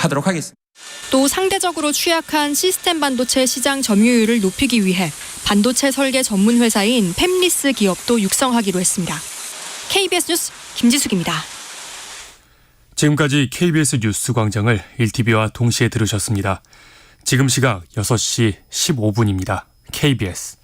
하도록 하겠습니다. 또 상대적으로 취약한 시스템 반도체 시장 점유율을 높이기 위해 반도체 설계 전문 회사인 팹리스 기업도 육성하기로 했습니다. KBS 뉴스 김지숙입니다. 지금까지 KBS 뉴스 광장을 1TV와 동시에 들으셨습니다. 지금 시각 6시 15분입니다. KBS.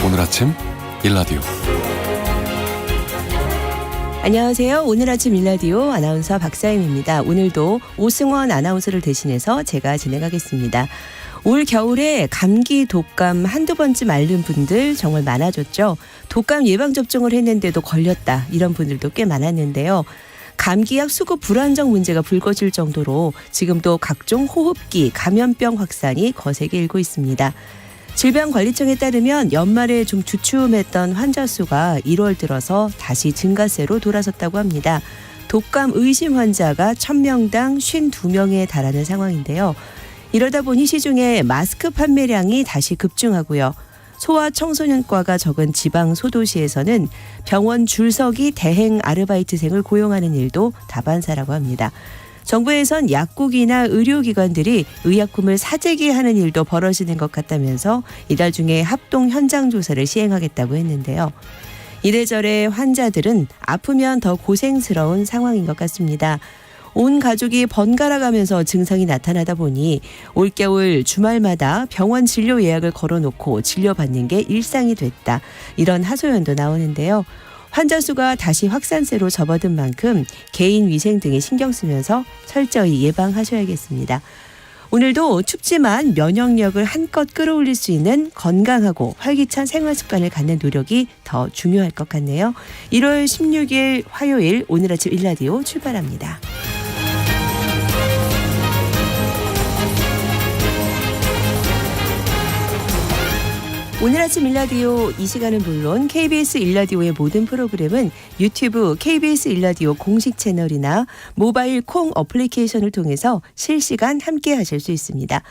오늘 아침 일라디오. 안녕하세요. 오늘 아침 일라디오 아나운서 박사임입니다. 오늘도 오승원 아나운서를 대신해서 제가 진행하겠습니다. 올 겨울에 감기, 독감 한두 번쯤 앓는 분들 정말 많아졌죠. 독감 예방접종을 했는데도 걸렸다, 이런 분들도 꽤 많았는데요. 감기약 수급 불안정 문제가 불거질 정도로 지금도 각종 호흡기, 감염병 확산이 거세게 일고 있습니다. 질병관리청에 따르면 연말에 좀 주춤했던 환자 수가 1월 들어서 다시 증가세로 돌아섰다고 합니다. 독감 의심 환자가 1000명당 52명에 달하는 상황인데요. 이러다 보니 시중에 마스크 판매량이 다시 급증하고요. 소아청소년과가 적은 지방 소도시에서는 병원 줄서기 대행 아르바이트생을 고용하는 일도 다반사라고 합니다. 정부에선 약국이나 의료기관들이 의약품을 사재기하는 일도 벌어지는 것 같다면서 이달 중에 합동 현장조사를 시행하겠다고 했는데요. 이래저래 환자들은 아프면 더 고생스러운 상황인 것 같습니다. 온 가족이 번갈아가면서 증상이 나타나다 보니 올겨울 주말마다 병원 진료 예약을 걸어놓고 진료받는 게 일상이 됐다, 이런 하소연도 나오는데요. 환자 수가 다시 확산세로 접어든 만큼 개인 위생 등에 신경 쓰면서 철저히 예방하셔야겠습니다. 오늘도 춥지만 면역력을 한껏 끌어올릴 수 있는 건강하고 활기찬 생활 습관을 갖는 노력이 더 중요할 것 같네요. 1월 16일 화요일 오늘 아침 일라디오 출발합니다. 오늘 아침 일라디오, 이 시간은 물론 KBS 일라디오의 모든 프로그램은 유튜브 KBS 일라디오 공식 채널이나 모바일 콩 어플리케이션을 통해서 실시간 함께 하실 수 있습니다.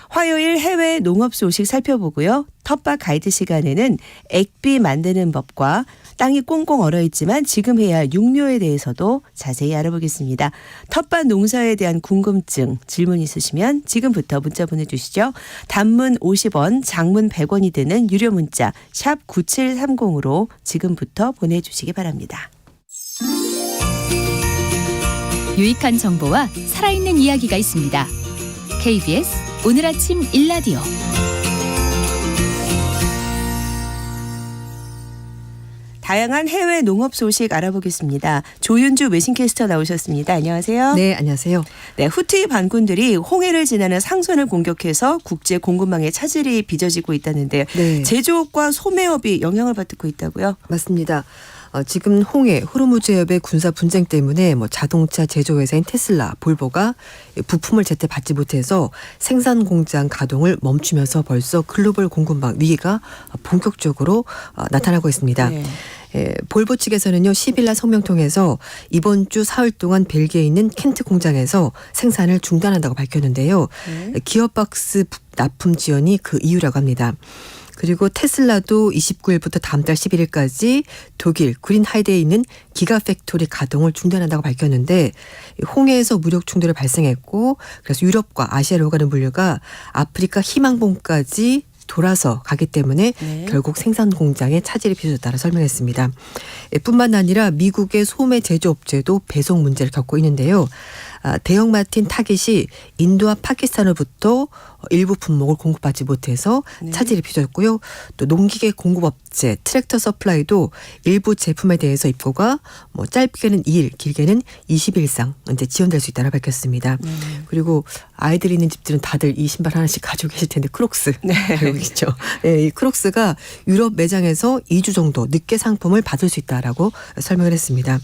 화요일 해외 농업 소식 살펴보고요. 텃밭 가이드 시간에는 액비 만드는 법과 땅이 꽁꽁 얼어있지만 지금 해야 할 육묘에 대해서도 자세히 알아보겠습니다. 텃밭 농사에 대한 궁금증, 질문 있으시면 지금부터 문자 보내주시죠. 단문 50원, 장문 100원이 되는 유료 문자 샵 9730으로 지금부터 보내주시기 바랍니다. 유익한 정보와 살아있는 이야기가 있습니다. KBS 오늘 아침 일라디오. 다양한 해외 농업 소식 알아보겠습니다. 조윤주 외신캐스터 나오셨습니다. 안녕하세요. 네, 안녕하세요. 네, 후티 반군들이 홍해를 지나는 상선을 공격해서 국제 공급망에 차질이 빚어지고 있다는데요. 네. 제조업과 소매업이 영향을 받고 있다고요? 맞습니다. 지금 홍해, 호르무즈 해협의 군사 분쟁 때문에 자동차 제조회사인 테슬라, 볼보가 부품을 제때 받지 못해서 생산 공장 가동을 멈추면서 벌써 글로벌 공급망 위기가 본격적으로 나타나고 있습니다. 네. 볼보 측에서는요, 10일 날 성명 통해서 이번 주 사흘 동안 벨기에에 있는 켄트 공장에서 생산을 중단한다고 밝혔는데요. 기어박스 납품 지연이 그 이유라고 합니다. 그리고 테슬라도 29일부터 다음 달 11일까지 독일 그린하이드에 있는 기가팩토리 가동을 중단한다고 밝혔는데, 홍해에서 무력 충돌이 발생했고 그래서 유럽과 아시아로 가는 물류가 아프리카 희망봉까지 돌아서 가기 때문에 결국 생산 공장에 차질이 빚어졌다고 설명했습니다. 뿐만 아니라 미국의 소매 제조업체도 배송 문제를 겪고 있는데요. 대형마틴 타깃이 인도와 파키스탄으로부터 일부 품목을 공급받지 못해서 차질이 빚어졌고요. 또 농기계 공급업체 트랙터 서플라이도 일부 제품에 대해서 입고가 짧게는 2일, 길게는 20일 이상 이제 지연될 수 있다고 밝혔습니다. 그리고 아이들 있는 집들은 다들 이 신발 하나씩 가지고 계실 텐데, 크록스 알고 계시죠? 네, 이 크록스가 유럽 매장에서 2주 정도 늦게 상품을 받을 수 있다라고 설명을 했습니다.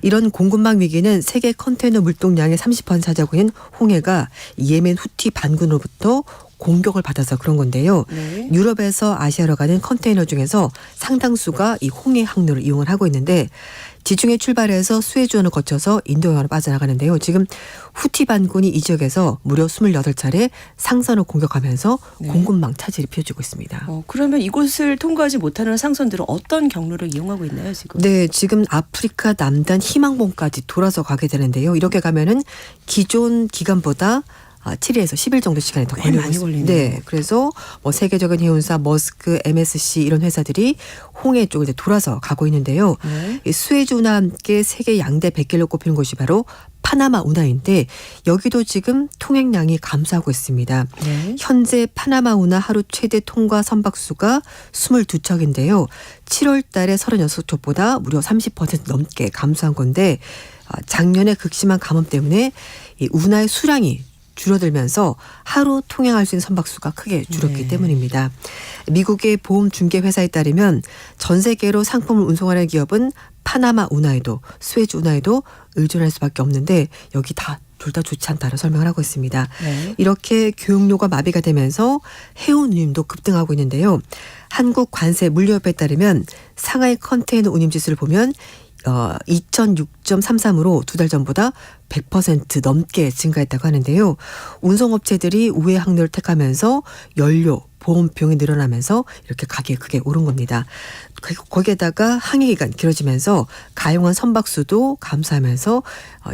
이런 공급망 위기는 세계 컨테이너 물동량의 30% 차지하고 있는 홍해가 예멘 후티 반군으로부터 공격을 받아서 그런 건데요. 네. 유럽에서 아시아로 가는 컨테이너 중에서 상당수가 이 홍해 항로를 이용을 하고 있는데 지중해 출발해서 수에즈원을 거쳐서 인도양으로 빠져나가는데요. 지금 후티 반군이 이 지역에서 무려 28차례 상선을 공격하면서 네. 공급망 차질이 펼쳐지고 있습니다. 그러면 이곳을 통과하지 못하는 상선들은 어떤 경로를 이용하고 있나요, 지금? 네, 지금 아프리카 남단 희망봉까지 돌아서 가게 되는데요. 이렇게 가면은 기존 기간보다 7일에서 10일 정도 시간이 더 꽤 걸리고 많이 있습니다. 걸리네요. 네, 그래서 뭐 세계적인 해운사 머스크, MSC 이런 회사들이 홍해 쪽을 이제 돌아서 가고 있는데요. 네. 이 수에즈 운하와 함께 세계 양대 백길로 꼽히는 곳이 바로 파나마 운하인데 여기도 지금 통행량이 감소하고 있습니다. 네. 현재 파나마 운하 하루 최대 통과 선박수가 22척인데요. 7월 달에 36척보다 무려 30% 넘게 감소한 건데 작년에 극심한 가뭄 때문에 이 운하의 수량이 줄어들면서 하루 통행할 수 있는 선박수가 크게 줄었기 네. 때문입니다. 미국의 보험 중개 회사에 따르면 전 세계로 상품을 운송하는 기업은 파나마 운하에도 스웨즈 운하에도 의존할 수밖에 없는데 여기 다 둘 다 좋지 않다고 설명을 하고 있습니다. 네. 이렇게 교육료가 마비가 되면서 해운 운임도 급등하고 있는데요. 한국 관세 물류협회에 따르면 상하이 컨테이너 운임 지수를 보면 2006.33으로 두 달 전보다 100% 넘게 증가했다고 하는데요. 운송업체들이 우회 항로를 택하면서 연료, 보험 비용이 늘어나면서 이렇게 가격이 크게 오른 겁니다. 거기에다가 항해기간 길어지면서 가용한 선박수도 감소하면서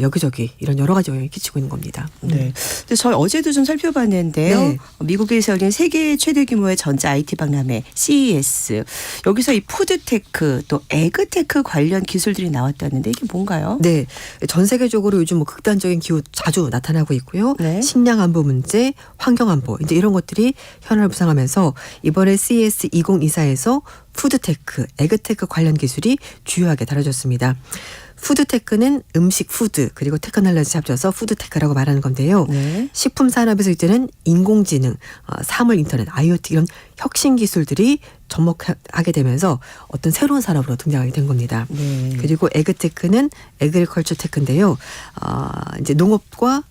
여기저기 이런 여러 가지 영향을 끼치고 있는 겁니다. 네. 근데 저희 어제도 좀 살펴봤는데요. 네. 미국에서 열린 세계 최대 규모의 전자 IT 박람회 CES. 여기서 이 푸드테크 또 에그테크 관련 기술들이 나왔다는데 이게 뭔가요? 네, 전 세계적으로 요즘 뭐 극단적인 기후 자주 나타나고 있고요. 네. 식량 안보 문제, 환경 안보 이제 이런 것들이 현안을 부상하면서 이번에 CES 2024에서 푸드테크, 에그테크 관련 기술이 주요하게 다뤄졌습니다. 푸드테크는 음식 푸드 그리고 테크놀로지 합쳐서 푸드테크라고 말하는 건데요. 네. 식품 산업에서 이제는 인공지능, 사물 인터넷, IoT 이런 혁신 기술들이 접목하게 되면서 어떤 새로운 산업으로 등장하게 된 겁니다. 네. 그리고 에그테크는 에그리컬처 테크인데요. 이제 농업과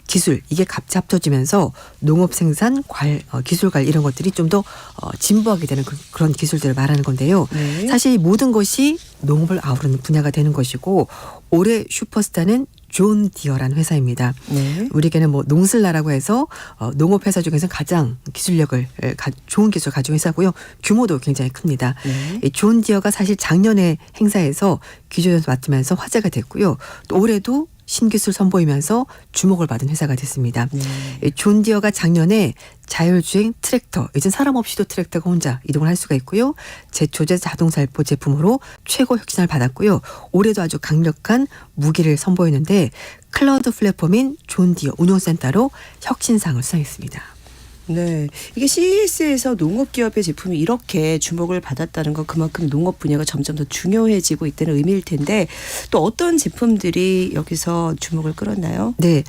기술 이게 같이 합쳐지면서 농업 생산, 기술관 이런 것들이 좀 더 진보하게 되는 그런 기술들을 말하는 건데요. 네. 사실 이 모든 것이 농업을 아우르는 분야가 되는 것이고 올해 슈퍼스타는 존 디어라는 회사입니다. 네. 우리에게는 뭐 농슬라라고 해서 농업 회사 중에서 가장 기술력을 좋은 기술을 가지고 회사고요. 규모도 굉장히 큽니다. 네. 이 존 디어가 사실 작년에 행사에서 기조연수 맡으면서 화제가 됐고요. 또 올해도 신기술 선보이면서 주목을 받은 회사가 됐습니다. 네. 존 디어가 작년에 자율주행 트랙터, 이젠 사람 없이도 트랙터가 혼자 이동을 할 수가 있고요. 제초제 자동살포 제품으로 최고 혁신을 받았고요. 올해도 아주 강력한 무기를 선보이는데 클라우드 플랫폼인 존 디어 운용센터로 혁신상을 수상했습니다. 네. 이게 CES에서 농업기업의 제품이 이렇게 주목을 받았다는 건 그만큼 농업 분야가 점점 더 중요해지고 있다는 의미일 텐데 또 어떤 제품들이 여기서 주목을 끌었나요? 네.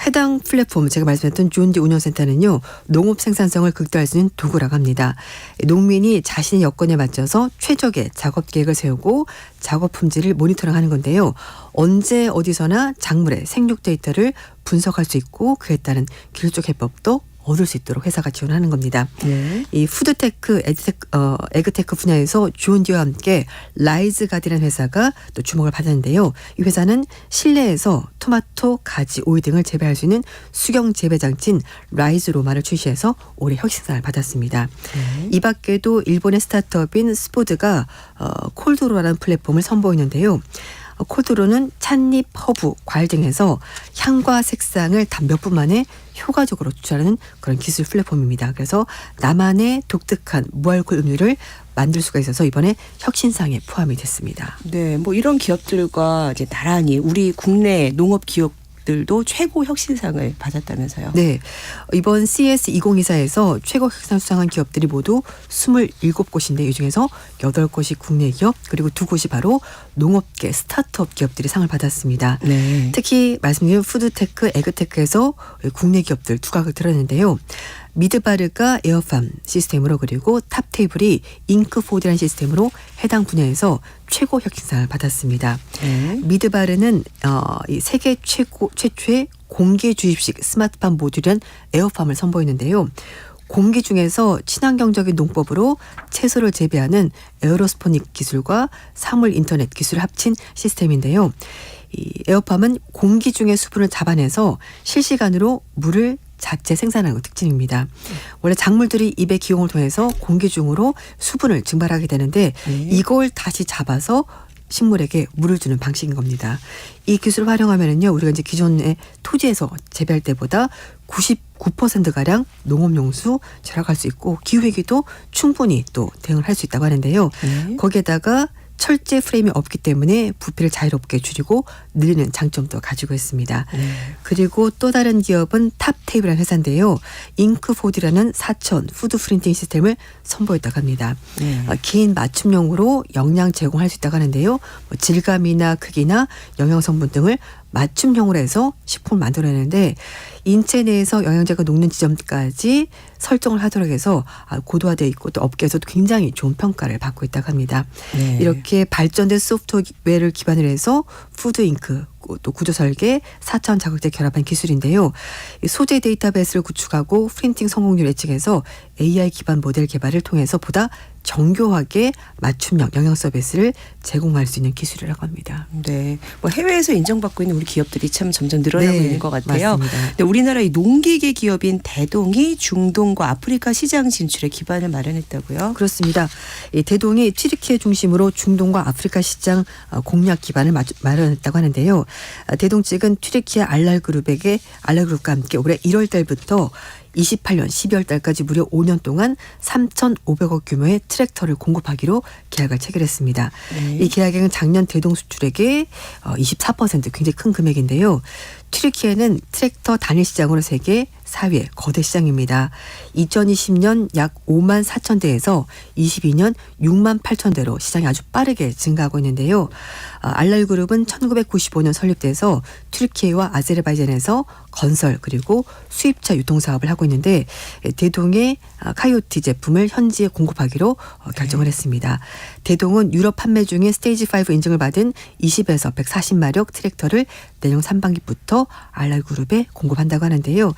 해당 플랫폼 제가 말씀했던 존디 운영센터는요. 농업 생산성을 극대화할 수 있는 도구라고 합니다. 농민이 자신의 여건에 맞춰서 최적의 작업 계획을 세우고 작업 품질을 모니터링하는 건데요. 언제 어디서나 작물의 생육 데이터를 분석할 수 있고 그에 따른 기술적 해법도 얻을 수 있도록 회사가 지원하는 겁니다. 네. 이 푸드테크, 에그테크 분야에서 존디와 함께 라이즈 가디라는 회사가 또 주목을 받았는데요. 이 회사는 실내에서 토마토, 가지, 오이 등을 재배할 수 있는 수경 재배 장치인 라이즈 로마를 출시해서 올해 혁신상을 받았습니다. 네. 이 밖에도 일본의 스타트업인 스포드가 콜드로라는 플랫폼을 선보이는데요. 콜드로는 찻잎, 허브, 과일 등에서 향과 색상을 단 몇 분 만에 효과적으로 추출하는 그런 기술 플랫폼입니다. 그래서 나만의 독특한 무알콜 음료를 만들 수가 있어서 이번에 혁신상에 포함이 됐습니다. 네, 뭐 이런 기업들과 이제 나란히 우리 국내 농업 기업들도 최고 혁신상을 받았다면서요. 네. 이번 CES 2024에서 최고 혁신상 수상한 기업들이 모두 27곳인데 이 중에서 8곳이 국내 기업 그리고 2곳이 바로 농업계 스타트업 기업들이 상을 받았습니다. 네. 특히 말씀드린 푸드테크, 에그테크에서 국내 기업들 두각을 드러냈는데요. 미드바르가 에어팜 시스템으로 그리고 탑테이블이 잉크포드라는 시스템으로 해당 분야에서 최고 혁신상을 받았습니다. 미드바르는 이 세계 최초의 공기 주입식 스마트팜 모듈인 에어팜을 선보이는데요. 공기 중에서 친환경적인 농법으로 채소를 재배하는 에어로스포닉 기술과 사물 인터넷 기술을 합친 시스템인데요. 이 에어팜은 공기 중의 수분을 잡아내서 실시간으로 물을 자체 생산하는 것 특징입니다. 원래 작물들이 입의 기용을 통해서 공기 중으로 수분을 증발하게 되는데 이걸 다시 잡아서 식물에게 물을 주는 방식인 겁니다. 이 기술을 활용하면은요, 우리가 이제 기존의 토지에서 재배할 때보다 99%가량 농업용수 절약할 수 있고 기후위기도 충분히 또 대응을 할 수 있다고 하는데요. 거기에다가 철제 프레임이 없기 때문에 부피를 자유롭게 줄이고 늘리는 장점도 가지고 있습니다. 그리고 또 다른 기업은 탑테이블이라는 회사인데요. 잉크포드라는 4천 푸드 프린팅 시스템을 선보였다고 합니다. 개인 맞춤형으로 영양 제공할 수 있다고 하는데요. 뭐 질감이나 크기나 영양 성분 등을 맞춤형으로 해서 식품을 만들어내는데 인체 내에서 영양제가 녹는 지점까지 설정을 하도록 해서 고도화되어 있고 또 업계에서도 굉장히 좋은 평가를 받고 있다고 합니다. 이렇게 발전된 소프트웨어를 기반으로 해서 푸드 잉크 또 구조 설계, 4차원 자극제 결합한 기술인데요. 소재 데이터베이스를 구축하고 프린팅 성공률 예측해서 AI 기반 모델 개발을 통해서 보다 정교하게 맞춤형 영양 서비스를 제공할 수 있는 기술이라고 합니다. 네, 뭐 해외에서 인정받고 있는 우리 기업들이 참 점점 늘어나고 네, 있는 것 같아요. 맞습니다. 근데 우리나라의 농기계 기업인 대동이 중동과 아프리카 시장 진출에 기반을 마련했다고요? 그렇습니다. 이 대동이 튀르키예 중심으로 중동과 아프리카 시장 공략 기반을 마련했다고 하는데요. 대동 측은 튀르키예 알랄그룹과 함께 올해 1월 달부터 28년 12월 달까지 무려 5년 동안 3,500억 규모의 트랙터를 공급하기로 계약을 체결했습니다. 이 계약액은 작년 대동 수출액의 24% 굉장히 큰 금액인데요. 튀르키예는 트랙터 단일 시장으로 세계 4위의 거대 시장입니다. 2020년 약 5만 4천 대에서 22년 6만 8천 대로 시장이 아주 빠르게 증가하고 있는데요. 알랄그룹은 1995년 설립돼서 튀르키예와 아제르바이잔에서 건설 그리고 수입차 유통 사업을 하고 있는데 대동의 카이오티 제품을 현지에 공급하기로 결정을 했습니다. 대동은 유럽 판매 중에 스테이지 5 인증을 받은 20에서 140마력 트랙터를 내년 상반기부터 알랄그룹에 공급한다고 하는데요.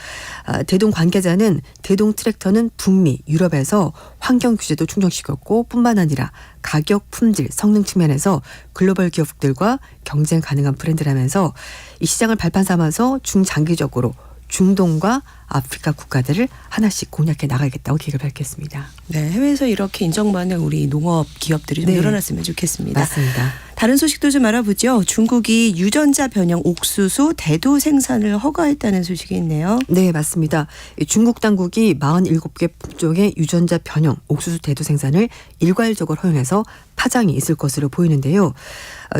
대동 관계자는 대동 트랙터는 북미, 유럽에서 환경 규제도 충족시켰고 뿐만 아니라 가격, 품질, 성능 측면에서 글로벌 기업들과 경쟁 가능한 브랜드라면서 이 시장을 발판 삼아서 중장기적으로 중동과 아프리카 국가들을 하나씩 공략해 나가겠다고 계획을 밝혔습니다. 네, 해외에서 이렇게 인정받는 우리 농업 기업들이 좀 늘어났으면 좋겠습니다. 맞습니다. 다른 소식도 좀 알아보죠. 중국이 유전자 변형 옥수수 대두 생산을 허가했다는 소식이 있네요. 네, 맞습니다. 중국 당국이 47개 품종의 유전자 변형 옥수수 대두 생산을 일괄적으로 허용해서 파장이 있을 것으로 보이는데요.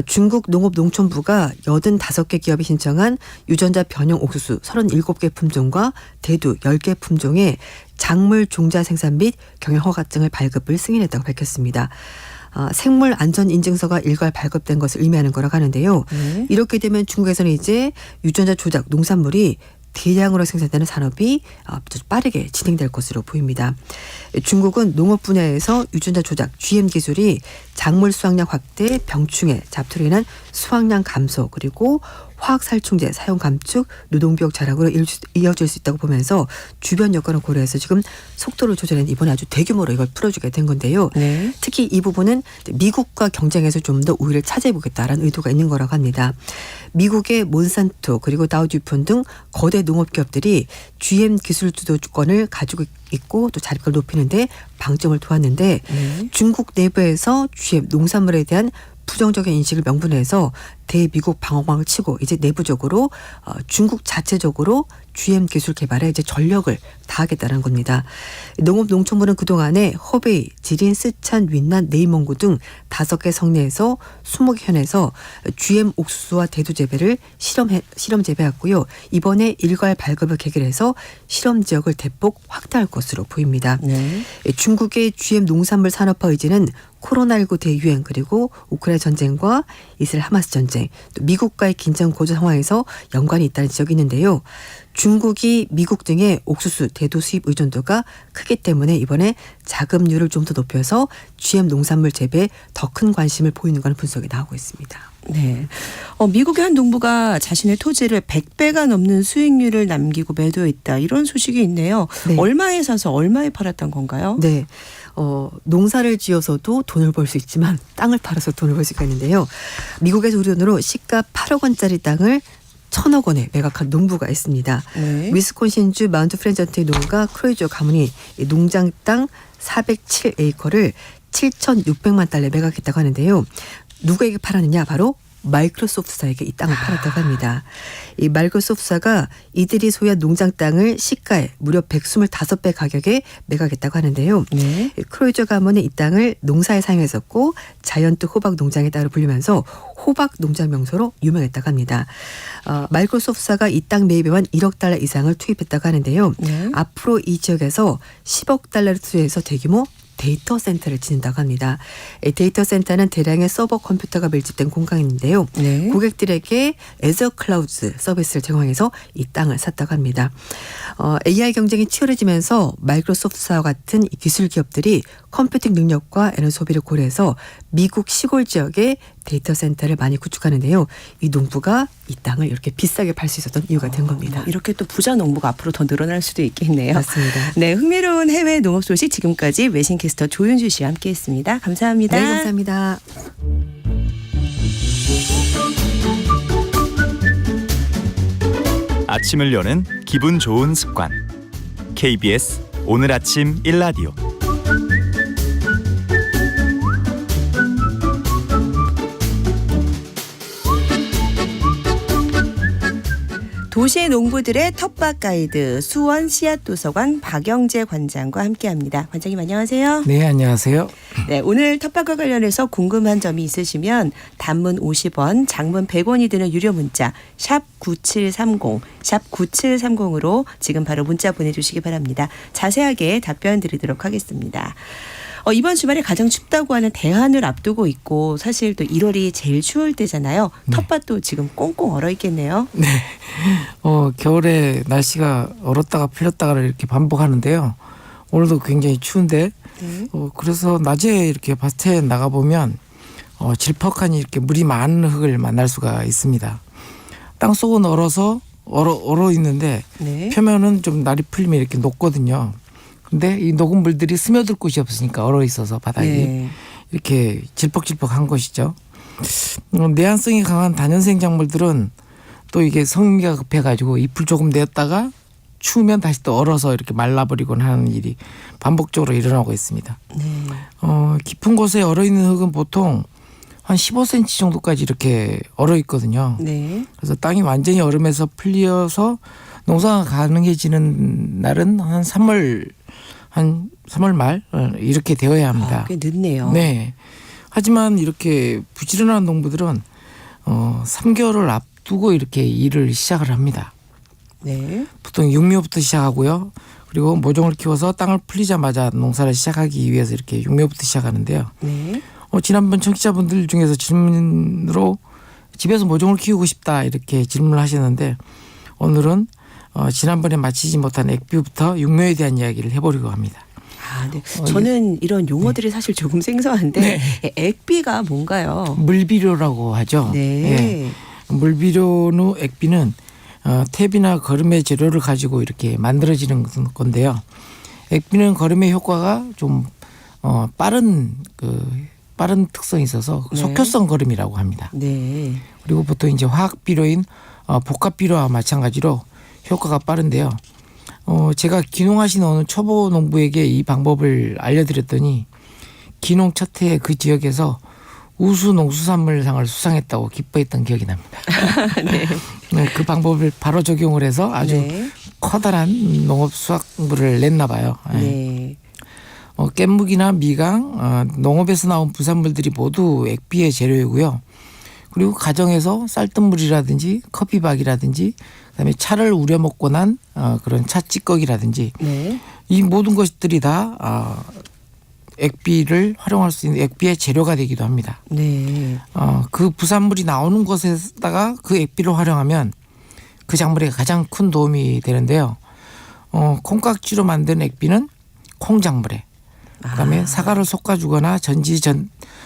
중국 농업농촌부가 85개 기업이 신청한 유전자 변형 옥수수 37개 품종과 대두 10개 품종의 작물 종자 생산 및 경영 허가증을 발급을 승인했다고 밝혔습니다. 생물 안전 인증서가 일괄 발급된 것을 의미하는 거라고 하는데요. 이렇게 되면 중국에서는 이제 유전자 조작 농산물이 대량으로 생산되는 산업이 아주 빠르게 진행될 것으로 보입니다. 중국은 농업 분야에서 유전자 조작 GM 기술이 작물 수확량 확대, 병충해, 잡초로 인한 수확량 감소 그리고 화학살충제 사용 감축, 노동비용 자락으로 이어질 수 있다고 보면서 주변 여건을 고려해서 지금 속도를 조절했는데 이번에 아주 대규모로 이걸 풀어주게 된 건데요. 특히 이 부분은 미국과 경쟁해서 좀 더 우위를 차지해보겠다라는 의도가 있는 거라고 합니다. 미국의 몬산토 그리고 다우듀폰 등 거대 농업기업들이 GM 기술 주도권을 가지고 있고 또 자립을 높이는데 방점을 두었는데 중국 내부에서 GM 농산물에 대한 부정적인 인식을 명분해서 대미국 방어망을 치고 이제 내부적으로 중국 자체적으로 GM 기술 개발에 이제 전력을 다하겠다는 겁니다. 농업농촌부는 그동안에 허베이, 지린, 쓰촨, 윈난, 네이몽구 등 5개 성내에서 20개 현에서 GM 옥수수와 대두 재배를 실험 재배했고요. 이번에 일괄 발급을 계기로 해서 실험 지역을 대폭 확대할 것으로 보입니다. 중국의 GM 농산물 산업화 의지는 코로나19 대유행 그리고 우크라이나 전쟁과 이스라엘 하마스 전쟁 또 미국과의 긴장 고조 상황에서 연관이 있다는 지적이 있는데요. 중국이 미국 등의 옥수수 대도 수입 의존도가 크기 때문에 이번에 자금률을 좀 더 높여서 GM 농산물 재배에 더 큰 관심을 보이는 건 분석이 나오고 있습니다. 네. 미국의 한 농부가 자신의 토지를 100배가 넘는 수익률을 남기고 매도했다. 이런 소식이 있네요. 네. 얼마에 사서 얼마에 팔았던 건가요? 네. 농사를 지어서도 돈을 벌 수 있지만 땅을 팔아서 돈을 벌 수가 있는데요. 미국에서 우리 돈으로 시가 8억 원짜리 땅을 1,000억 원에 매각한 농부가 있습니다. 네. 위스콘신주 마운트 프렌전트의 농가 크로이저 가문이 이 농장 땅 407에이커를 7,600만 달러에 매각했다고 하는데요. 누구에게 팔았느냐? 바로 마이크로소프트사에게 이 땅을 팔았다고 합니다. 이 마이크로소프트사가 이들이 소유한 농장 땅을 시가에 무려 125배 가격에 매각했다고 하는데요. 네. 크로이저 가문은 이 땅을 농사에 사용했었고 자이언트 호박 농장의 땅으로 불리면서 호박 농장 명소로 유명했다고 합니다. 마이크로소프트사가 이 땅 매입에만 1억 달러 이상을 투입했다고 하는데요. 네. 앞으로 이 지역에서 10억 달러를 투자해서 대규모 데이터 센터를 짓는다고 합니다. 이 데이터 센터는 대량의 서버 컴퓨터가 밀집된 공간인데요. 네. 고객들에게 애저 클라우드 서비스를 제공해서 이 땅을 샀다고 합니다. AI 경쟁이 치열해지면서 마이크로소프트와 같은 이 기술 기업들이 컴퓨팅 능력과 에너지 소비를 고려해서 미국 시골 지역에 데이터 센터를 많이 구축하는데요. 이 농부가 이 땅을 이렇게 비싸게 팔 수 있었던 이유가 된 겁니다. 이렇게 또 부자 농부가 앞으로 더 늘어날 수도 있겠네요. 맞습니다. 네, 흥미로운 해외 농업 소식 지금까지 외신캐스터 조윤주 씨와 함께했습니다. 감사합니다. 네, 감사합니다. 아침을 여는 기분 좋은 습관. KBS 오늘 아침 1라디오. 도시 농부들의 텃밭 가이드 수원 씨앗도서관 박영재 관장과 함께합니다. 관장님 안녕하세요. 네, 안녕하세요. 네, 오늘 텃밭과 관련해서 궁금한 점이 있으시면 단문 50원, 장문 100원이 드는 유료 문자 샵 9730, 샵 9730으로 지금 바로 문자 보내주시기 바랍니다. 자세하게 답변 드리도록 하겠습니다. 이번 주말에 가장 춥다고 하는 대한을 앞두고 있고 사실 또 1월이 제일 추울 때잖아요. 텃밭도 지금 꽁꽁 얼어 있겠네요. 네. 겨울에 날씨가 얼었다가 풀렸다가 이렇게 반복하는데요. 오늘도 굉장히 추운데, 네. 그래서 낮에 이렇게 밭에 나가보면, 질퍽하니 이렇게 물이 많은 흙을 만날 수가 있습니다. 땅 속은 얼어 있는데, 네. 표면은 좀 날이 풀리면 이렇게 녹거든요. 근데 이 녹은 물들이 스며들 곳이 없으니까 얼어 있어서 바닥이 네. 이렇게 질퍽질퍽한 것이죠. 내한성이 강한 다년생 작물들은 또 이게 성미가 급해가지고 잎을 조금 내었다가 추우면 다시 또 얼어서 이렇게 말라버리곤 하는 일이 반복적으로 일어나고 있습니다. 네. 깊은 곳에 얼어 있는 흙은 보통 한 15cm 정도까지 이렇게 얼어 있거든요. 네. 그래서 땅이 완전히 얼음에서 풀려서 농사가 가능해지는 날은 한 3월 말 이렇게 되어야 합니다. 꽤 늦네요. 네. 하지만 이렇게 부지런한 농부들은 3개월을 앞두고 이렇게 일을 시작을 합니다. 네. 보통 육묘부터 시작하고요. 그리고 모종을 키워서 땅을 풀리자마자 농사를 시작하기 위해서 이렇게 육묘부터 시작하는데요. 네. 지난번 청취자분들 중에서 질문으로 집에서 모종을 키우고 싶다 이렇게 질문을 하셨는데 오늘은 지난번에 마치지 못한 액비부터 육묘에 대한 이야기를 해보려고 합니다. 네. 저는 이런 용어들이 사실 조금 생소한데 네. 액비가 뭔가요? 물비료라고 하죠. 네. 예. 물비료는 액비는 탭이나 거름의 재료를 가지고 이렇게 만들어지는 건데요. 액비는 거름의 효과가 좀 빠른 특성이 있어서 네. 속효성 거름이라고 합니다. 네. 그리고 보통 이제 화학 비료인 복합 비료와 마찬가지로 효과가 빠른데요. 제가 기농하신 어느 초보 농부에게 이 방법을 알려드렸더니 기농 첫 해에 그 지역에서 우수 농수산물상을 수상했다고 기뻐했던 기억이 납니다. 네. 네, 그 방법을 바로 적용을 해서 아주 네. 커다란 농업 수확물을 냈나 봐요. 네. 깻묵이나 미강, 농업에서 나온 부산물들이 모두 액비의 재료이고요. 그리고 가정에서 쌀뜨물이라든지 커피박이라든지 그다음에 차를 우려 먹고 난 그런 차 찌꺼기라든지 네. 이 모든 것들이 다 액비를 활용할 수 있는 액비의 재료가 되기도 합니다. 네. 그 부산물이 나오는 곳에다가 그 액비를 활용하면 그 작물에 가장 큰 도움이 되는데요. 콩깍지로 만든 액비는 콩작물에, 그다음에 사과를 솎아주거나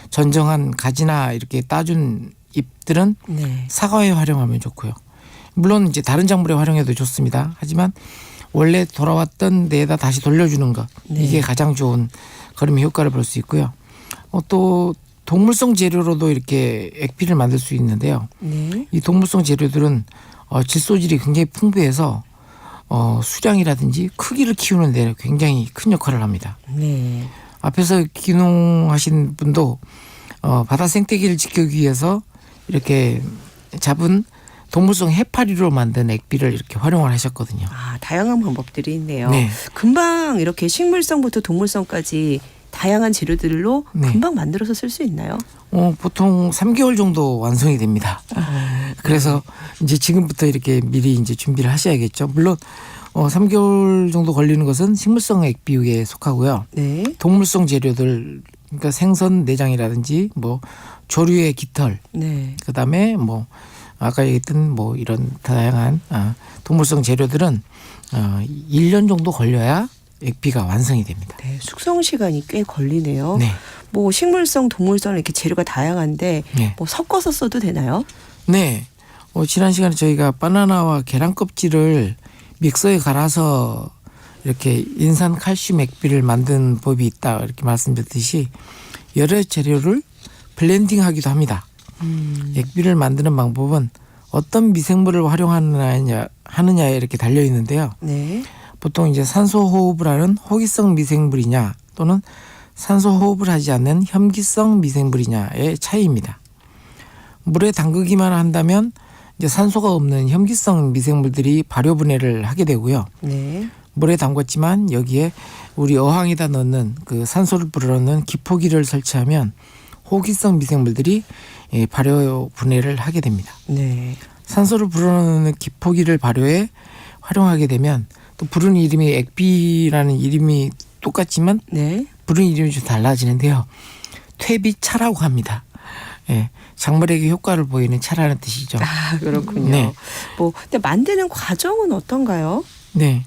전정한 가지나 이렇게 따준 잎들은 네. 사과에 활용하면 좋고요. 물론 이제 다른 작물에 활용해도 좋습니다. 하지만 원래 돌아왔던 데에다 다시 돌려주는 것, 네. 이게 가장 좋은 거름의 효과를 볼 수 있고요. 또 동물성 재료로도 이렇게 액비를 만들 수 있는데요. 네. 이 동물성 재료들은 질소질이 굉장히 풍부해서 수량이라든지 크기를 키우는 데 굉장히 큰 역할을 합니다. 네. 앞에서 귀농하신 분도 바다 생태계를 지키기 위해서 이렇게 잡은 동물성 해파리로 만든 액비를 이렇게 활용을 하셨거든요. 다양한 방법들이 있네요. 네. 금방 이렇게 식물성부터 동물성까지 다양한 재료들로 네. 금방 만들어서 쓸 수 있나요? 보통 3개월 정도 완성이 됩니다. 그래서 이제 지금부터 이렇게 미리 이제 준비를 하셔야겠죠. 물론 3개월 정도 걸리는 것은 식물성 액비에 속하고요. 네. 동물성 재료들, 그러니까 생선 내장이라든지 뭐 조류의 깃털, 네. 그다음에 뭐 아까 얘기했던 뭐 이런 다양한 동물성 재료들은 1년 정도 걸려야 액비가 완성이 됩니다. 네. 숙성 시간이 꽤 걸리네요. 네. 뭐 식물성, 동물성 이렇게 재료가 다양한데 네. 뭐 섞어서 써도 되나요? 네. 지난 시간에 저희가 바나나와 계란 껍질을 믹서에 갈아서 이렇게 인산 칼슘 액비를 만든 법이 있다 이렇게 말씀드렸듯이 여러 재료를 블렌딩하기도 합니다. 액비를 만드는 방법은 어떤 미생물을 활용하느냐에 이렇게 달려 있는데요. 네. 보통 이제 산소 호흡을 하는 호기성 미생물이냐 또는 산소 호흡을 하지 않는 혐기성 미생물이냐의 차이입니다. 물에 담그기만 한다면 이제 산소가 없는 혐기성 미생물들이 발효 분해를 하게 되고요. 네. 물에 담궜지만 여기에 우리 어항에다 넣는 그 산소를 불어넣는 기포기를 설치하면 호기성 미생물들이 발효 분해를 하게 됩니다. 네. 산소를 불어넣는 기포기를 발효에 활용하게 되면 또 부르는 이름이 액비라는 이름이 똑같지만 네. 부르는 이름이 좀 달라지는데요. 퇴비차라고 합니다. 예, 작물에게 효과를 보이는 차라는 뜻이죠. 그렇군요. 네. 근데 만드는 과정은 어떤가요? 네,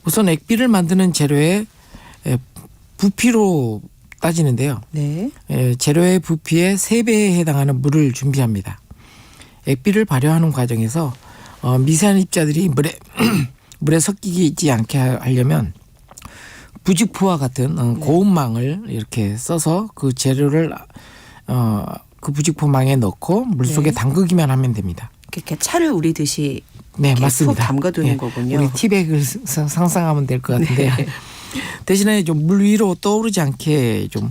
우선 액비를 만드는 재료의 부피로 따지는데요. 네. 재료의 부피의 3배에 해당하는 물을 준비합니다. 액비를 발효하는 과정에서 미세한 입자들이 물에 섞이지 않게 하려면 부직포와 같은 고온망을 이렇게 써서 그 재료를 그 부직포망에 넣고 물속에 네. 담그기만 하면 됩니다. 이렇게 차를 우리듯이 네, 이렇게 맞습니다. 푹 담가두는 네, 거군요. 우리 티백을 상상하면 될 것 같은데 네. 대신에 좀 물 위로 떠오르지 않게 좀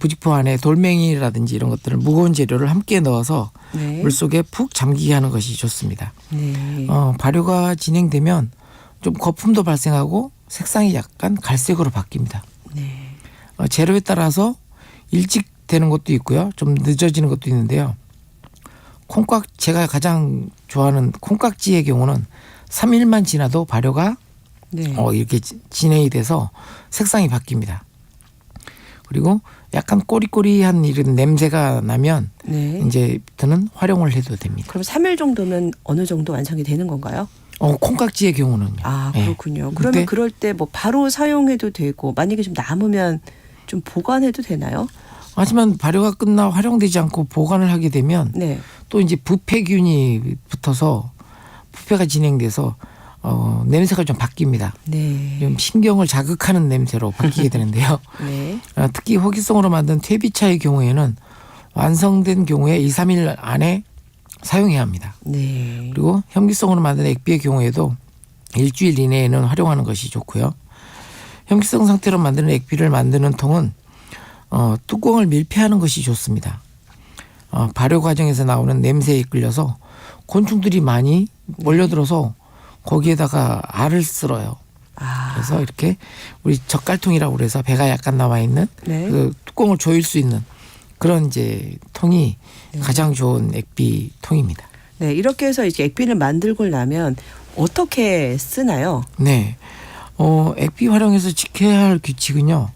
부직포 안에 돌멩이라든지 이런 것들을 무거운 재료를 함께 넣어서 네. 물속에 푹 잠기게 하는 것이 좋습니다. 네. 발효가 진행되면 좀 거품도 발생하고 색상이 약간 갈색으로 바뀝니다. 네. 재료에 따라서 일찍 되는 것도 있고요. 좀 늦어지는 것도 있는데요. 제가 가장 좋아하는 콩깍지의 경우는 3일만 지나도 발효가 네. 이렇게 진행이 돼서 색상이 바뀝니다. 그리고 약간 꼬리꼬리한 이런 냄새가 나면 네. 이제부터는 활용을 해도 됩니다. 그럼 3일 정도면 어느 정도 완성이 되는 건가요? 콩깍지의 경우는요. 그렇군요. 네. 그러면 그럴 때 뭐 바로 사용해도 되고 만약에 좀 남으면 좀 보관해도 되나요? 하지만 발효가 끝나 활용되지 않고 보관을 하게 되면 네. 또 이제 부패균이 붙어서 부패가 진행돼서 냄새가 좀 바뀝니다. 네. 좀 신경을 자극하는 냄새로 바뀌게 되는데요. 네. 특히 호기성으로 만든 퇴비차의 경우에는 완성된 경우에 2, 3일 안에 사용해야 합니다. 네. 그리고 혐기성으로 만든 액비의 경우에도 일주일 이내에는 활용하는 것이 좋고요. 혐기성 상태로 만드는 액비를 만드는 통은 뚜껑을 밀폐하는 것이 좋습니다. 발효 과정에서 나오는 냄새에 이끌려서 곤충들이 많이 몰려들어서 거기에다가 알을 쓸어요. 그래서 이렇게 우리 젓갈통이라고 그래서 배가 약간 나와 있는 네. 그 뚜껑을 조일 수 있는 그런 이제 통이 가장 좋은 액비 통입니다. 네. 이렇게 해서 이제 액비를 만들고 나면 어떻게 쓰나요? 네. 액비 활용해서 지켜야 할 규칙은요.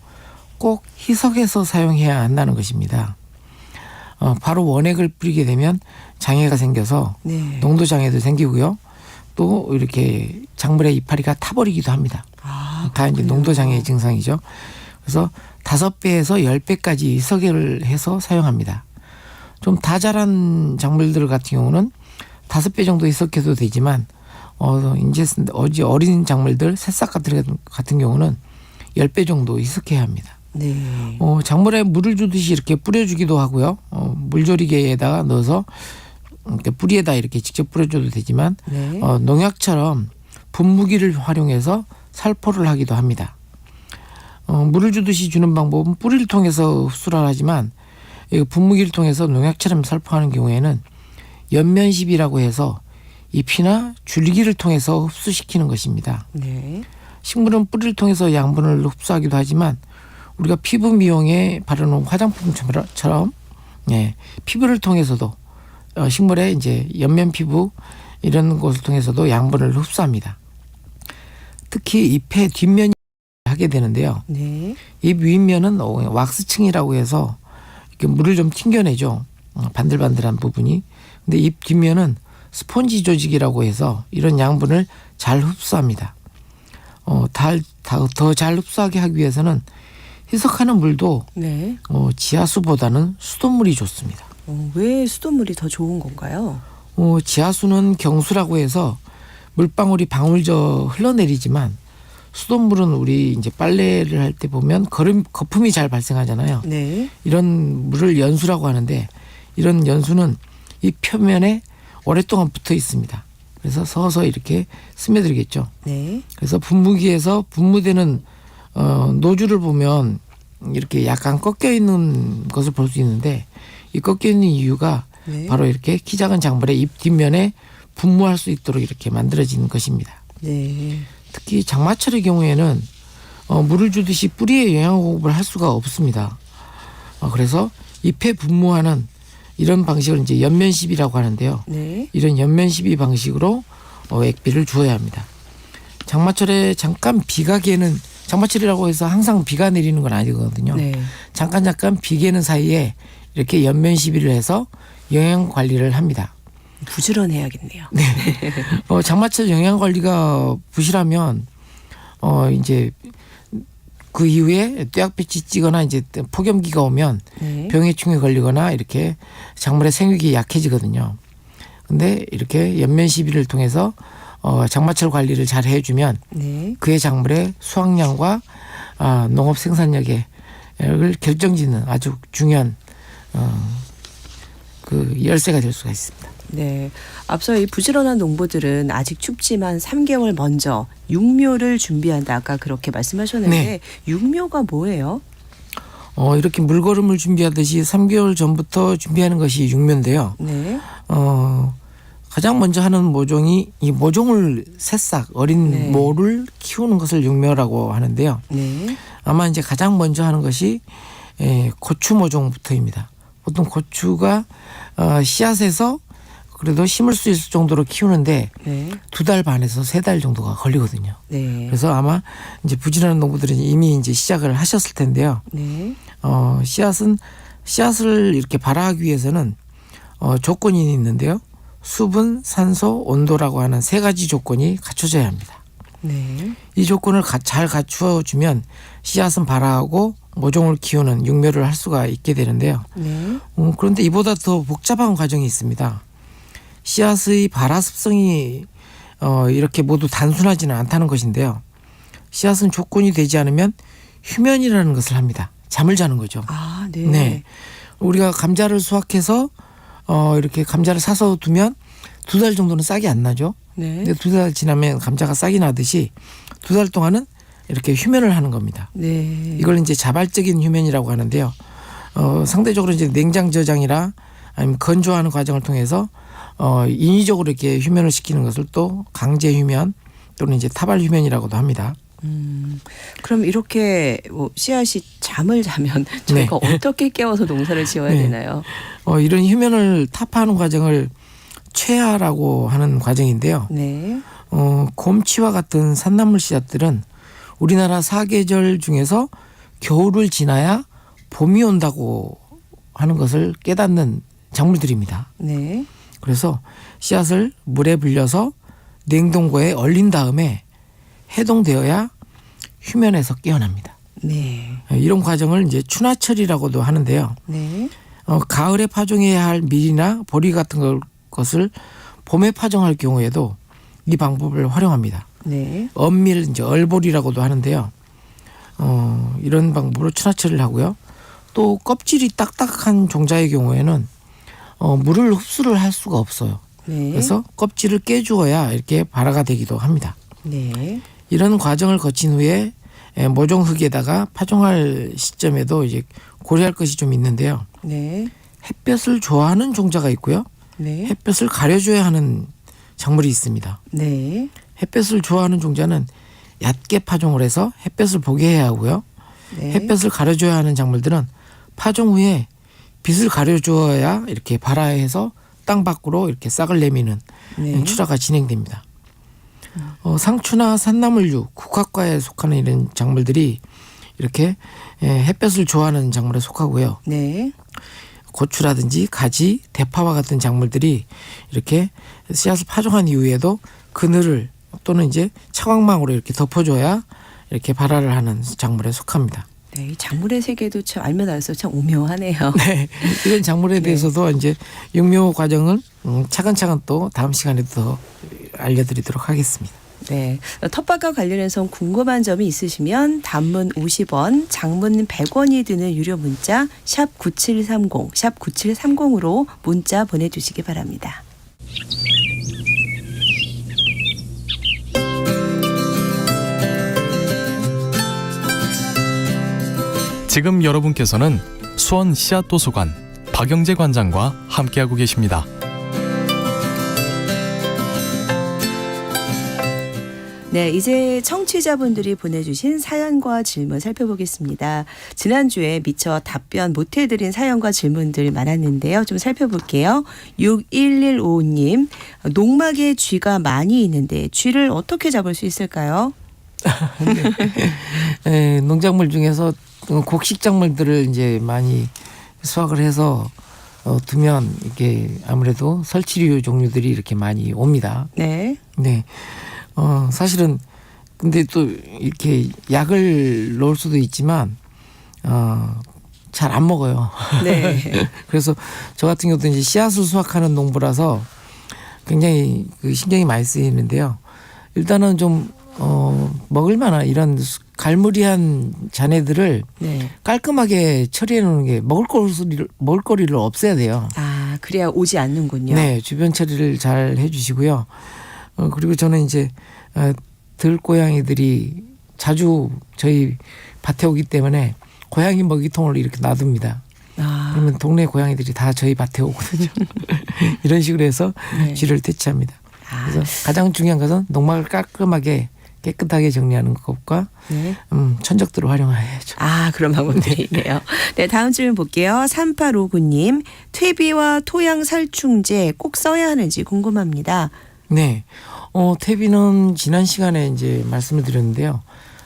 꼭 희석해서 사용해야 한다는 것입니다. 바로 원액을 뿌리게 되면 장애가 생겨서 네. 농도 장애도 생기고요. 또 이렇게 작물의 이파리가 타버리기도 합니다. 다 이제 농도 장애 증상이죠. 그래서 5배에서 10배까지 희석을 해서 사용합니다. 좀 다 자란 작물들 같은 경우는 5배 정도 희석해도 되지만 이제 어린 작물들 새싹 같은 경우는 10배 정도 희석해야 합니다. 네. 작물에 물을 주듯이 이렇게 뿌려주기도 하고요. 물조리개에다가 넣어서 이렇게 뿌리에다 이렇게 직접 뿌려줘도 되지만 네. 농약처럼 분무기를 활용해서 살포를 하기도 합니다. 물을 주듯이 주는 방법은 뿌리를 통해서 흡수를 하지만 분무기를 통해서 농약처럼 살포하는 경우에는 연면십이라고 해서 잎이나 줄기를 통해서 흡수시키는 것입니다. 네. 식물은 뿌리를 통해서 양분을 흡수하기도 하지만 우리가 피부 미용에 바르는 화장품처럼 피부를 통해서도 식물의 이제 연면 피부 이런 것을 통해서도 양분을 흡수합니다. 특히 잎의 뒷면이 하게 되는데요. 네. 잎 윗면은 왁스층이라고 해서 이렇게 물을 좀 튕겨내죠. 반들반들한 부분이. 근데 잎 뒷면은 스폰지 조직이라고 해서 이런 양분을 잘 흡수합니다. 더 잘 흡수하게 하기 위해서는 희석하는 물도 네. 지하수보다는 수돗물이 좋습니다. 왜 수돗물이 더 좋은 건가요? 지하수는 경수라고 해서 물방울이 방울져 흘러내리지만 수돗물은 우리 이제 빨래를 할 때 보면 거품이 잘 발생하잖아요. 네. 이런 물을 연수라고 하는데 이런 연수는 이 표면에 오랫동안 붙어 있습니다. 그래서 서서 이렇게 스며들겠죠. 네. 그래서 분무기에서 분무되는 노즐을 보면 이렇게 약간 꺾여 있는 것을 볼 수 있는데 이 꺾여 있는 이유가 네. 바로 이렇게 키 작은 작물의 잎 뒷면에 분무할 수 있도록 이렇게 만들어진 것입니다. 네. 특히 장마철의 경우에는 물을 주듯이 뿌리에 영양 공급을 할 수가 없습니다. 그래서 잎에 분무하는 이런 방식을 이제 연면시비라고 하는데요. 네. 이런 연면시비 방식으로 액비를 주어야 합니다. 장마철에 잠깐 비가 개는 장마철이라고 해서 항상 비가 내리는 건 아니거든요. 네. 잠깐 비 개는 사이에 이렇게 연면시비를 해서 영양 관리를 합니다. 부지런해야겠네요. 네. 장마철 영양 관리가 부실하면 이제 그 이후에 뙤약볕이 찌거나 이제 폭염기가 오면 네. 병해충에 걸리거나 이렇게 작물의 생육이 약해지거든요. 근데 이렇게 연면 시비를 통해서 장마철 관리를 잘 해주면 네. 그의 작물의 수확량과 농업 생산력을 결정짓는 아주 중요한 그 열쇠가 될 수가 있습니다. 네. 앞서 이 부지런한 농부들은 아직 춥지만 3개월 먼저 육묘를 준비한다. 아까 그렇게 말씀하셨는데 네. 육묘가 뭐예요? 이렇게 물걸음을 준비하듯이 3개월 전부터 준비하는 것이 육묘인데요. 네. 가장 먼저 하는 모종이 이 모종을 새싹 어린 네. 모를 키우는 것을 육묘라고 하는데요. 네. 아마 이제 가장 먼저 하는 것이 고추 모종부터입니다. 보통 고추가 씨앗에서 그래도 심을 수 있을 정도로 키우는데 네. 2달 반에서 3달 정도가 걸리거든요. 네. 그래서 아마 이제 부지런한 농부들은 이미 이제 시작을 하셨을 텐데요. 네. 씨앗을 이렇게 발화하기 위해서는 조건이 있는데요. 수분, 산소, 온도라고 하는 3가지 조건이 갖춰져야 합니다. 네. 이 조건을 잘 갖추어주면 씨앗은 발화하고 모종을 키우는 육묘를 할 수가 있게 되는데요. 네. 그런데 이보다 더 복잡한 과정이 있습니다. 씨앗의 발화 습성이 이렇게 모두 단순하지는 않다는 것인데요. 씨앗은 조건이 되지 않으면 휴면이라는 것을 합니다. 잠을 자는 거죠. 아, 네. 네. 우리가 감자를 수확해서 이렇게 감자를 사서 두면 2달 정도는 싹이 안 나죠. 네. 근데 2달 지나면 감자가 싹이 나듯이 2달 동안은 이렇게 휴면을 하는 겁니다. 네. 이걸 이제 자발적인 휴면이라고 하는데요. 상대적으로 이제 냉장 저장이라 아니면 건조하는 과정을 통해서 인위적으로 이렇게 휴면을 시키는 것을 또 강제 휴면 또는 이제 타발 휴면이라고도 합니다. 그럼 이렇게 씨앗이 잠을 자면 저희가 어떻게 깨워서 농사를 지어야 네. 되나요? 이런 휴면을 타파하는 과정을 최하라고 하는 과정인데요. 네. 곰치와 같은 산나물 씨앗들은 우리나라 사계절 중에서 겨울을 지나야 봄이 온다고 하는 것을 깨닫는 작물들입니다. 네. 그래서 씨앗을 물에 불려서 냉동고에 얼린 다음에 해동되어야 휴면에서 깨어납니다. 네. 이런 과정을 이제 추나철이라고도 하는데요. 네. 가을에 파종해야 할 밀이나 보리 같은 것을 봄에 파종할 경우에도 이 방법을 활용합니다. 네. 엄밀 이제 얼보리라고도 하는데요. 이런 방법으로 추나철을 하고요. 또 껍질이 딱딱한 종자의 경우에는 물을 흡수를 할 수가 없어요. 네. 그래서 껍질을 깨주어야 이렇게 발화가 되기도 합니다. 네. 이런 과정을 거친 후에 모종흙에다가 파종할 시점에도 이제 고려할 것이 좀 있는데요. 네. 햇볕을 좋아하는 종자가 있고요. 네. 햇볕을 가려줘야 하는 작물이 있습니다. 네. 햇볕을 좋아하는 종자는 얕게 파종을 해서 햇볕을 보게 해야 하고요. 네. 햇볕을 가려줘야 하는 작물들은 파종 후에 빛을 가려줘야 이렇게 발화해서 땅 밖으로 이렇게 싹을 내미는 네. 출하가 진행됩니다. 상추나 산나물류, 국화과에 속하는 이런 작물들이 이렇게 햇볕을 좋아하는 작물에 속하고요. 네. 고추라든지 가지, 대파와 같은 작물들이 이렇게 씨앗을 파종한 이후에도 그늘을 또는 이제 차광망으로 이렇게 덮어줘야 이렇게 발화를 하는 작물에 속합니다. 네. 이 작물의 세계도 참 알면 알수록 참 오묘하네요. 네, 이런 작물에 대해서도 이제 육묘 과정을 차근차근 또 다음 시간에 더 알려드리도록 하겠습니다. 네. 텃밭과 관련해서 궁금한 점이 있으시면 단문 50원, 장문 100원이 드는 유료 문자 샵 9730, 샵 9730으로 문자 보내주시기 바랍니다. 지금 여러분께서는 수원 씨앗도서관 박영재 관장과 함께하고 계십니다. 네, 이제 청취자분들이 보내주신 사연과 질문 살펴보겠습니다. 지난주에 미처 답변 못해드린 사연과 질문들 많았는데요. 좀 살펴볼게요. 61155님, 농막에 쥐가 많이 있는데 쥐를 어떻게 잡을 수 있을까요? 네, 농작물 중에서 곡식작물들을 이제 많이 수확을 해서 두면 이게 아무래도 설치류 종류들이 이렇게 많이 옵니다. 네. 네. 사실은 근데 또 이렇게 약을 넣을 수도 있지만 잘 안 먹어요. 네. 그래서 저 같은 경우도 이제 씨앗을 수확하는 농부라서 굉장히 그 신경이 많이 쓰이는데요. 일단은 좀 먹을 만한 이런 갈무리한 잔해들을 네. 깔끔하게 처리해 놓는 게 먹을거리를 없애야 돼요. 아, 그래야 오지 않는군요. 네, 주변 처리를 잘 해주시고요. 그리고 저는 이제 들고양이들이 자주 저희 밭에 오기 때문에 고양이 먹이통을 이렇게 놔둡니다. 아. 그러면 동네 고양이들이 다 저희 밭에 오거든요. 이런 식으로 해서 네. 쥐를 퇴치합니다. 아. 그래서 가장 중요한 것은 농막을 깔끔하게 깨끗하게 정리하는 것과 네. 천적들을 활용해야죠. 아, 그런 방법들이 있네요. 네, 다음 질문 볼게요. 3859님, 퇴비와 토양 살충제 꼭 써야 하는지 궁금합니다. 네. 퇴비는 지난 시간에 이제 말씀을 드렸는데요.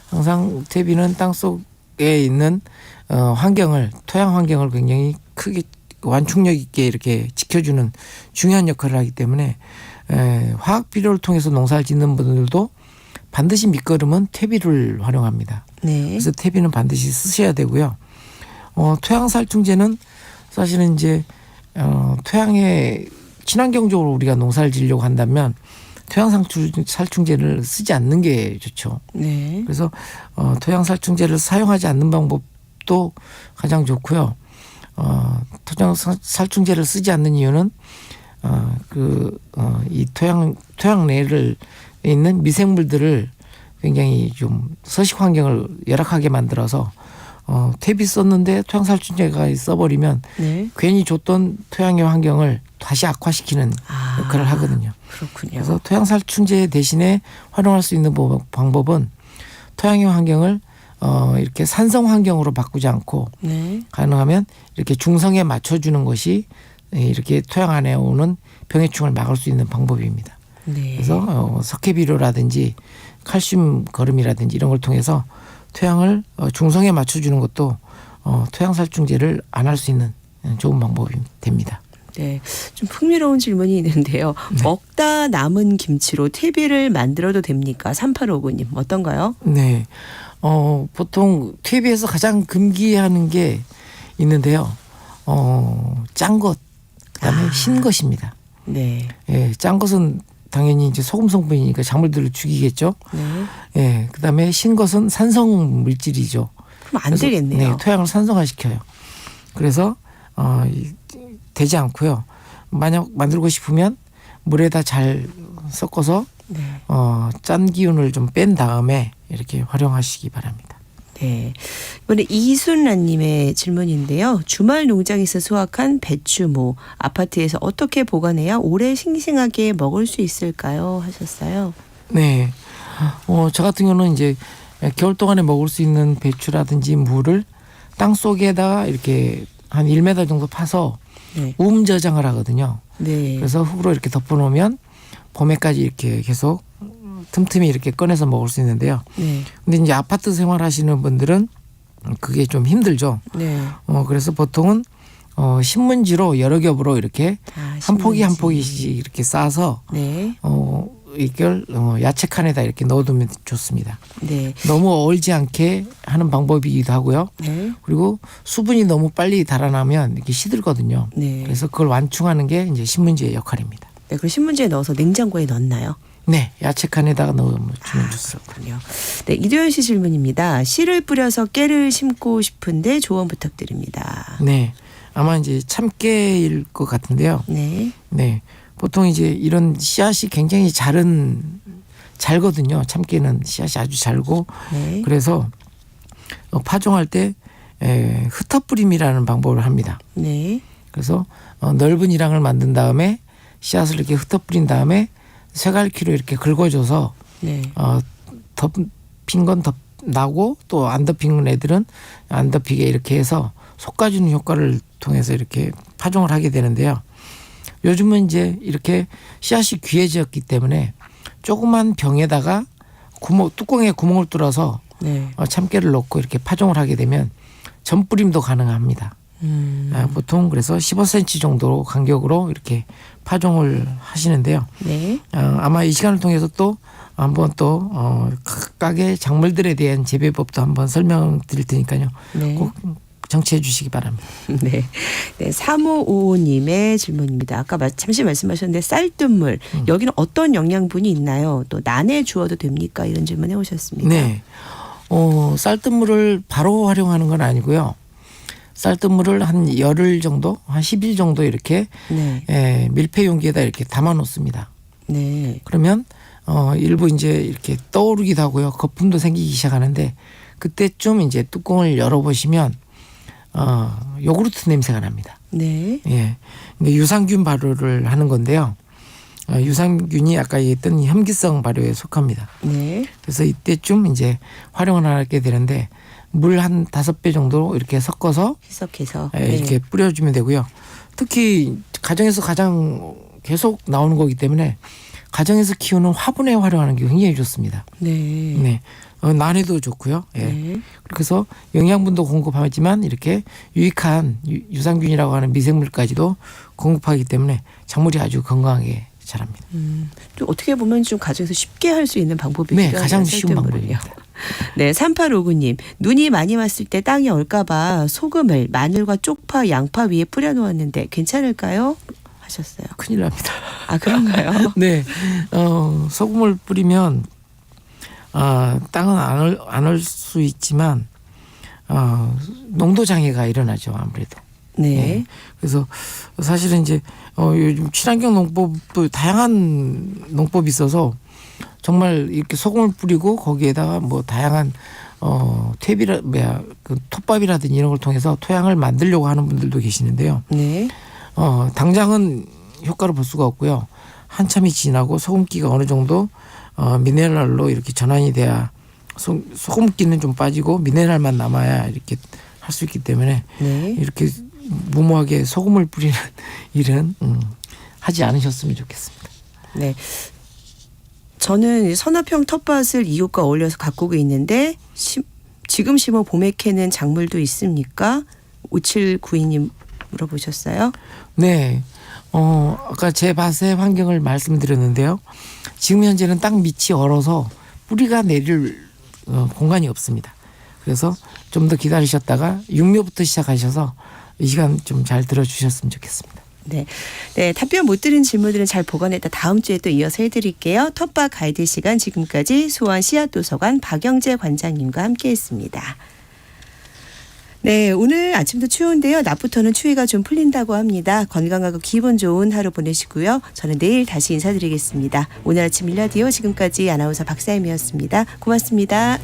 항상 퇴비는 땅 속에 있는 토양 환경을 굉장히 크게 완충력 있게 이렇게 지켜주는 중요한 역할을 하기 때문에 화학 비료를 통해서 농사를 짓는 분들도 반드시 밑거름은 퇴비를 활용합니다. 네. 그래서 퇴비는 반드시 쓰셔야 되고요. 토양 살충제는 사실은 이제 토양에 친환경적으로 우리가 농사를 지으려고 한다면 토양 살충제를 쓰지 않는 게 좋죠. 네. 그래서 토양 살충제를 사용하지 않는 방법도 가장 좋고요. 토양 살충제를 쓰지 않는 이유는 이 토양 내를 있는 미생물들을 굉장히 좀 서식 환경을 열악하게 만들어서 퇴비 썼는데 토양 살충제가 써버리면 네. 괜히 줬던 토양의 환경을 다시 악화시키는 역할을 하거든요. 그렇군요. 그래서 토양 살충제 대신에 활용할 수 있는 방법은 토양의 환경을 이렇게 산성 환경으로 바꾸지 않고 네. 가능하면 이렇게 중성에 맞춰주는 것이 이렇게 토양 안에 오는 병해충을 막을 수 있는 방법입니다. 네. 그래서 석회비료라든지 칼슘 거름이라든지 이런 걸 통해서 토양을 중성에 맞춰주는 것도 토양살충제를 안 할 수 있는 좋은 방법이 됩니다. 네, 좀 흥미로운 질문이 있는데요. 네. 먹다 남은 김치로 퇴비를 만들어도 됩니까? 3859님 어떤가요? 네, 보통 퇴비에서 가장 금기하는 게 있는데요. 짠 것, 그다음에 신 것입니다. 네. 예, 짠 것은 당연히 이제 소금 성분이니까 작물들을 죽이겠죠. 네. 예, 그다음에 신 것은 산성 물질이죠. 그럼 안 그래서, 되겠네요. 네, 토양을 산성화시켜요. 그래서 되지 않고요. 만약 만들고 싶으면 물에다 잘 섞어서 네. 짠 기운을 좀 뺀 다음에 이렇게 활용하시기 바랍니다. 네. 이번에 이순란님의 질문인데요. 주말 농장에서 수확한 배추모 아파트에서 어떻게 보관해야 오래 싱싱하게 먹을 수 있을까요? 하셨어요. 네. 저 같은 경우는 이제 겨울 동안에 먹을 수 있는 배추라든지 무를 땅 속에다가 이렇게 한 1m 정도 파서 네. 저장을 하거든요. 네. 그래서 흙으로 이렇게 덮어놓으면 봄에까지 이렇게 계속 틈틈이 이렇게 꺼내서 먹을 수 있는데요. 네. 근데 이제 아파트 생활하시는 분들은 그게 좀 힘들죠. 네. 그래서 보통은 신문지로 여러 겹으로 이렇게 한 포기 한 포기씩 이렇게 싸서 네. 이걸 야채 칸에다 이렇게 넣어두면 좋습니다. 네. 너무 얼지 않게 하는 방법이기도 하고요. 네. 그리고 수분이 너무 빨리 달아나면 이렇게 시들거든요. 네. 그래서 그걸 완충하는 게 이제 신문지의 역할입니다. 네. 그럼 신문지에 넣어서 냉장고에 넣나요? 네, 야채 칸에다가 넣으면 좋습니다. 그렇군요. 네, 이도현 씨 질문입니다. 씨를 뿌려서 깨를 심고 싶은데 조언 부탁드립니다. 네, 아마 이제 참깨일 것 같은데요. 네. 네, 보통 이제 이런 씨앗이 굉장히 잘거든요. 참깨는 씨앗이 아주 잘고 네. 그래서 파종할 때 흩어뿌림이라는 방법을 합니다. 네. 그래서 넓은 이랑을 만든 다음에 씨앗을 이렇게 흩어뿌린 다음에 쇠갈퀴로 이렇게 긁어줘서 네. 덮인 건 나고 또 안 덮인 애들은 안 덮이게 이렇게 해서 솎아주는 효과를 통해서 이렇게 파종을 하게 되는데요. 요즘은 이제 이렇게 씨앗이 귀해졌기 때문에 조그만 병에다가 뚜껑에 구멍을 뚫어서 네. 참깨를 넣고 이렇게 파종을 하게 되면 전뿌림도 가능합니다. 보통 그래서 15cm 정도 간격으로 이렇게 파종을 하시는데요. 네. 아마 이 시간을 통해서 또 한번 또 각각의 작물들에 대한 재배법도 한번 설명드릴 테니까요. 네. 꼭 정치해 주시기 바랍니다. 네. 네. 3555님의 질문입니다. 아까 잠시 말씀하셨는데 쌀뜨물 여기는 어떤 영양분이 있나요? 또 난에 주어도 됩니까? 이런 질문 해오셨습니다. 네. 쌀뜨물을 바로 활용하는 건 아니고요. 쌀뜨물을 한 열흘 정도, 한 10일 정도 이렇게 네. 밀폐 용기에다 이렇게 담아 놓습니다. 네. 그러면 일부 이제 이렇게 떠오르기도 하고요. 거품도 생기기 시작하는데 그때쯤 이제 뚜껑을 열어보시면 요구르트 냄새가 납니다. 네. 예, 근데 유산균 발효를 하는 건데요. 유산균이 아까 얘기했던 혐기성 발효에 속합니다. 네. 그래서 이때쯤 이제 활용을 하게 되는데 물 한 5배 정도 이렇게 섞어서 희석해서 이렇게 뿌려주면 되고요. 특히 가정에서 가장 계속 나오는 거기 때문에 가정에서 키우는 화분에 활용하는 게 굉장히 좋습니다. 네. 네. 난에도 좋고요. 예. 네. 그래서 영양분도 공급하지만 이렇게 유익한 유산균이라고 하는 미생물까지도 공급하기 때문에 작물이 아주 건강하게 자랍니다. 또 어떻게 보면 좀 가정에서 쉽게 할 수 있는 방법이기도 네, 하네요. 가장 쉬운 쌀뜨물을요. 방법입니다. 네, 3859님. 눈이 많이 왔을 때 땅이 얼까봐 소금을 마늘과 쪽파, 양파 위에 뿌려놓았는데 괜찮을까요? 하셨어요. 큰일 납니다. 아, 그런가요? 네. 소금을 뿌리면 땅은 안 올 수 있지만 농도 장애가 일어나죠. 아무래도. 네. 그래서 사실은 이제 요즘 친환경 농법도 다양한 농법이 있어서 정말 이렇게 소금을 뿌리고 거기에다가 뭐 다양한 그 톱밥이라든지 이런 걸 통해서 토양을 만들려고 하는 분들도 계시는데요. 네. 당장은 효과를 볼 수가 없고요. 한참이 지나고 소금기가 어느 정도 미네랄로 이렇게 전환이 돼야 소금기는 좀 빠지고 미네랄만 남아야 이렇게 할 수 있기 때문에 네. 이렇게 무모하게 소금을 뿌리는 일은 하지 않으셨으면 좋겠습니다. 네. 저는 선화평 텃밭을 이웃과 어울려서 가꾸고 있는데 지금 심어 봄에 캐는 작물도 있습니까? 5792님 물어보셨어요. 네. 아까 제 밭의 환경을 말씀드렸는데요. 지금 현재는 땅 밑이 얼어서 뿌리가 내릴 공간이 없습니다. 그래서 좀 더 기다리셨다가 육묘부터 시작하셔서 이 시간 좀 잘 들어주셨으면 좋겠습니다. 네. 네, 답변 못 드린 질문들은 잘 보관했다 다음 주에 또 이어서 해드릴게요. 텃밭 가이드 시간 지금까지 수원 씨앗도서관 박영재 관장님과 함께했습니다. 네, 오늘 아침도 추운데요. 낮부터는 추위가 좀 풀린다고 합니다. 건강하고 기분 좋은 하루 보내시고요. 저는 내일 다시 인사드리겠습니다. 오늘 아침 일라디오 지금까지 아나운서 박사임이었습니다. 고맙습니다.